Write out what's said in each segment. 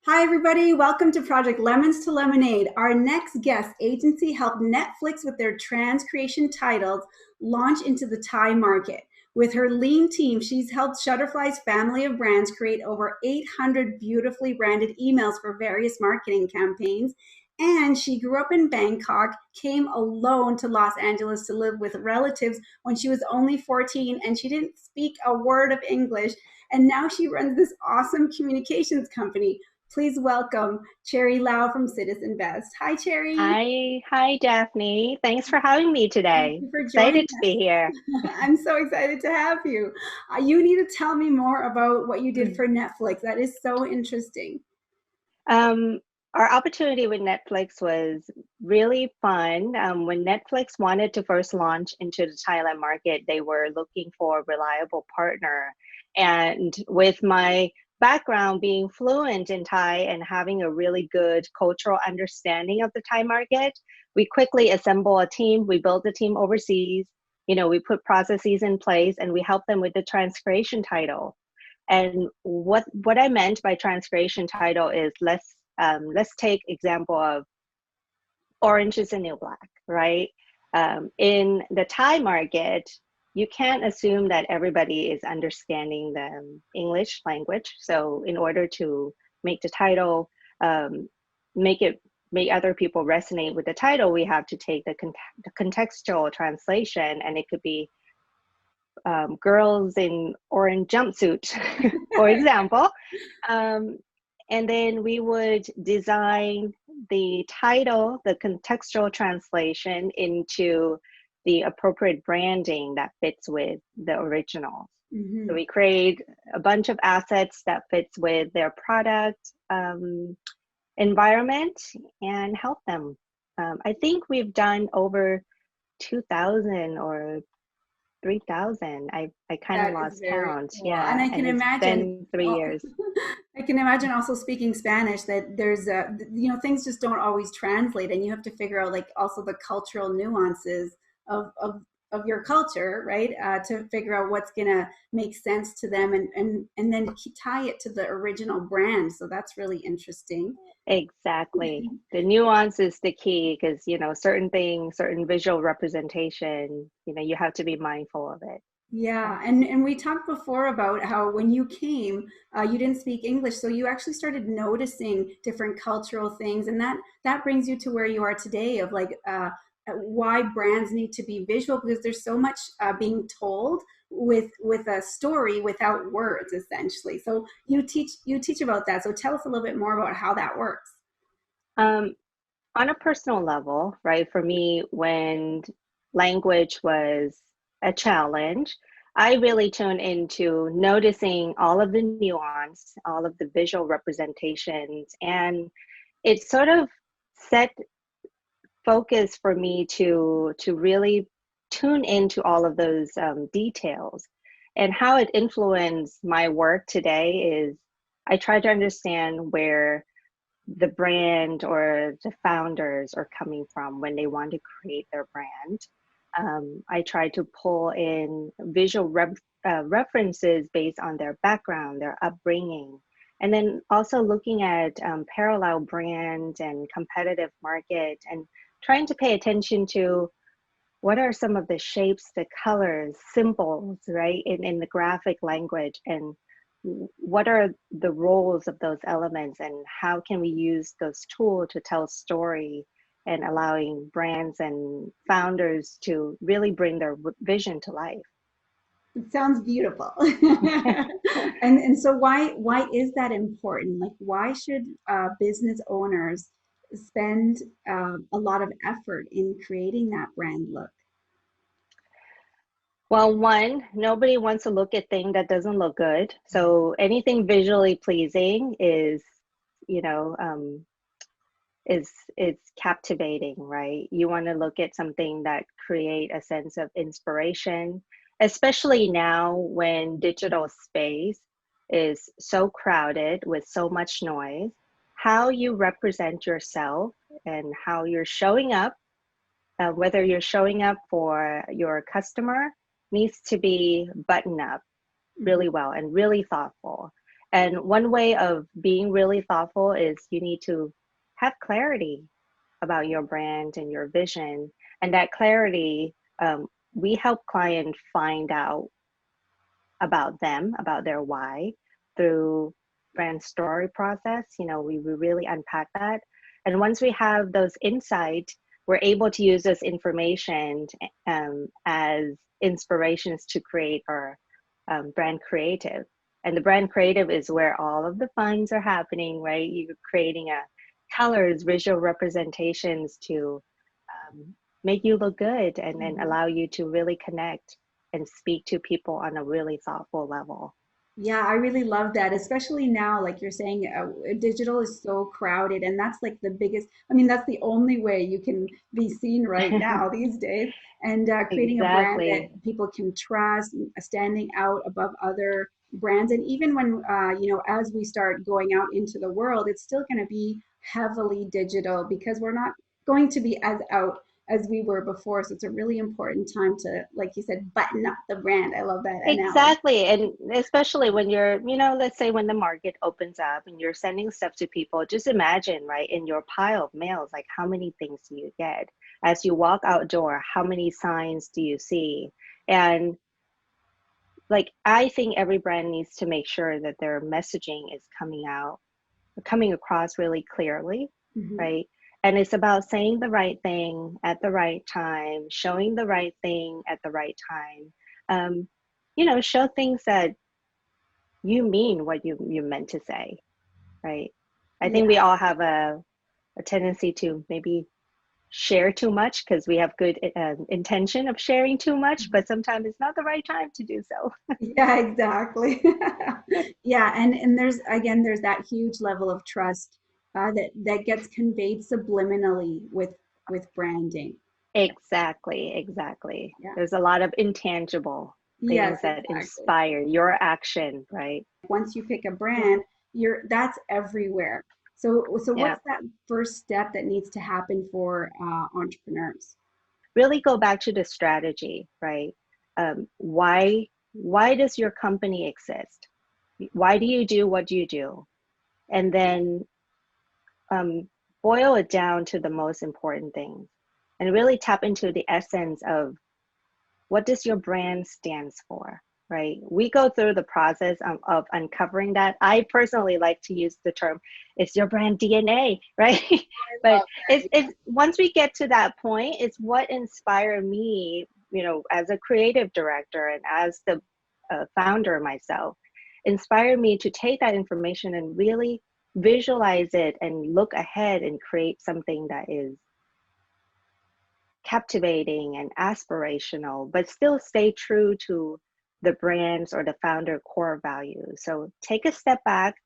Hi, everybody. Welcome to Project Lemons to Lemonade. Our next guest agency helped Netflix with their trans creation titles launch into the Thai market. With her lean team, she's helped Shutterfly's family of brands create over 800 beautifully branded emails for various marketing campaigns. And she grew up in Bangkok, came alone to Los Angeles to live with relatives when she was only 14, and she didn't speak a word of English. And now she runs this awesome communications company. Please welcome Cherry Lao from Citizen Best. Hi, Cherry. Hi, Daphne. Thanks for having me Thank today. you for joining Excited to be here. us. I'm so excited to have you. You need to tell me more about what you did Mm. for Netflix. That is so interesting. Um, our opportunity with Netflix was really fun. When Netflix wanted to first launch into the Thailand market, they were looking for a reliable partner. And with my background being fluent in Thai and having a really good cultural understanding of the Thai market, we quickly assembled a team. We built a team overseas. We put processes in place and we helped them with the transcreation title. And what I meant by transcreation title is let's take example of orange is the new black, right? In the Thai market, you can't assume that everybody is understanding the English language. So in order to make the title, make it make other people resonate with the title, we have to take the contextual translation, and it could be girls in orange jumpsuit, for example. Um, and then we would design the title, the contextual translation into the appropriate branding that fits with the original. So Mhm. we create a bunch of assets that fits with their product environment and help them. I think we've done over 2,000 or 3,000. I kind of That is lost very count. cool. And Yeah, I and can it's imagine, been 3 years. I can imagine also speaking Spanish that things just don't always translate, and you have to figure out like also the cultural nuances of your culture, right? To figure out what's gonna make sense to them, and then tie it to the original brand. So that's really interesting. Exactly. The nuance is the key because, certain things, certain visual representation, you have to be mindful of it. Yeah, Yeah. and we talked before about how when you came, you didn't speak English, so you actually started noticing different cultural things, and that brings you to where you are today of like why brands need to be visual because there's so much being told with a story without words, essentially. So you teach about that. So tell us a little bit more about how that works. Um, on a personal level, right, for me, when language was a challenge, I really tuned into noticing all of the nuance, all of the visual representations, and it sort of set focus for me to really tune into all of those details. And how it influenced my work today is I try to understand where the brand or the founders are coming from when they want to create their brand. I try to pull in visual references based on their background, their upbringing, and then also looking at parallel brands and competitive market and trying to pay attention to what are some of the shapes, the colors, symbols, right, in the graphic language, and what are the roles of those elements, and how can we use those tools to tell story and allowing brands and founders to really bring their vision to life. It sounds beautiful. And so why is that important? Like why should business owners spend a lot of effort in creating that brand look? Well, one, nobody wants to look at thing that doesn't look good. So anything visually pleasing you know, um, is captivating, right? You want to look at something that create a sense of inspiration, especially now when digital space is so crowded with so much noise. How you represent yourself and how you're showing up, whether you're showing up for your customer, needs to be buttoned up Mhm. really well and really thoughtful. And one way of being really thoughtful is you need to have clarity about your brand and your vision. And that clarity, we help clients find out about them, about their why through brand story process. We really unpack that. And once we have those insights, we're able to use this information as inspirations to create our brand creative. And the brand creative is where all of the funds are happening, right? You're creating colors, visual representations to make you look good and then allow you to really connect and speak to people on a really thoughtful level. Yeah, I really love that, especially now, like you're saying, digital is so crowded, and that's like the biggest, I mean, that's the only way you can be seen right now these days. And creating a brand that Exactly. people can trust, standing out above other brands. And even when, as we start going out into the world, it's still going to be heavily digital because we're not going to be as out as we were before. So it's a really important time to, like you said, button up the brand. I love that analogy. Exactly. And especially when you're, let's say when the market opens up and you're sending stuff to people, just imagine, right, in your pile of mails, like how many things do you get? As you walk outdoor, how many signs do you see? And like, I think every brand needs to make sure that their messaging is coming across really clearly, Mhm. right? And it's about saying the right thing at the right time, showing the right thing at the right time. Show things that you mean what you meant to say, right? I think we Yeah. all have a tendency to maybe share too much because we have good intention of sharing too much, but sometimes it's not the right time to do so. Yeah, exactly. Yeah, and there's again there's that huge level of trust that gets conveyed subliminally with branding. Exactly, exactly. Yeah. There's a lot of intangible Yes, things that exactly. inspire your action, right? Once you pick a brand, that's everywhere. So Yeah. what's that first step that needs to happen for entrepreneurs? Really go back to the strategy, right? Why does your company exist? Why do you do what you do? And then um, boil it down to the most important things and really tap into the essence of what does your brand stands for, right? We go through the process of uncovering that. I personally like to use the term it's your brand DNA, right? I But love that. it's once we get to that point, it's what inspired me, as a creative director and as the founder myself, inspired me to take that information and really visualize it and look ahead and create something that is captivating and aspirational, but still stay true to the brand's or the founder core values. So take a step back,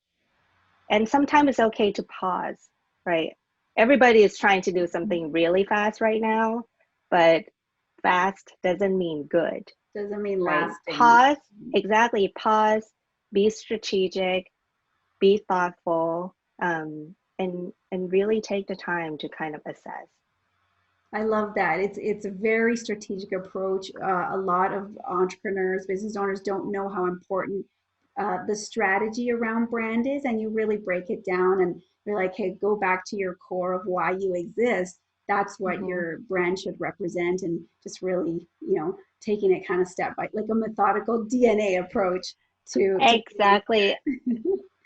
and sometimes it's okay to pause, right? Everybody is trying to do Yeah. something really fast right now, but fast doesn't mean good, Doesn't mean right? lasting. Pause, exactly, pause, be strategic, be thoughtful, and really take the time to kind of assess. I love that. It's a very strategic approach. A lot of entrepreneurs, business owners don't know how important the strategy around brand is, and you really break it down and you're like, hey, go back to your core of why you exist. That's what Mhm. your brand should represent, and just really, taking it kind of step by like a methodical DNA approach to create. Exactly.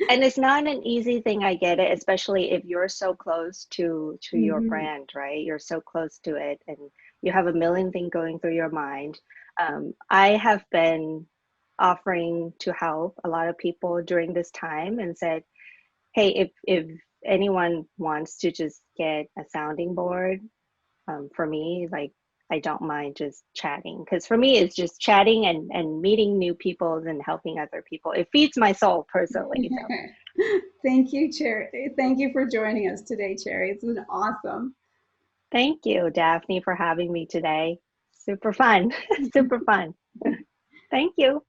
And it's not an easy thing, I get it, especially if you're so close to your Mhm. brand, right? You're so close to it and you have a million things going through your mind. I have been offering to help a lot of people during this time and said, hey, if anyone wants to just get a sounding board, for me, like I don't mind just chatting because for me it's just chatting and meeting new people and helping other people. It feeds my soul personally. So Thank you, Cherry. Thank you for joining us today, Cherry. It's been awesome. thank you, Daphne, for having me today. Super fun. Super fun. Thank you.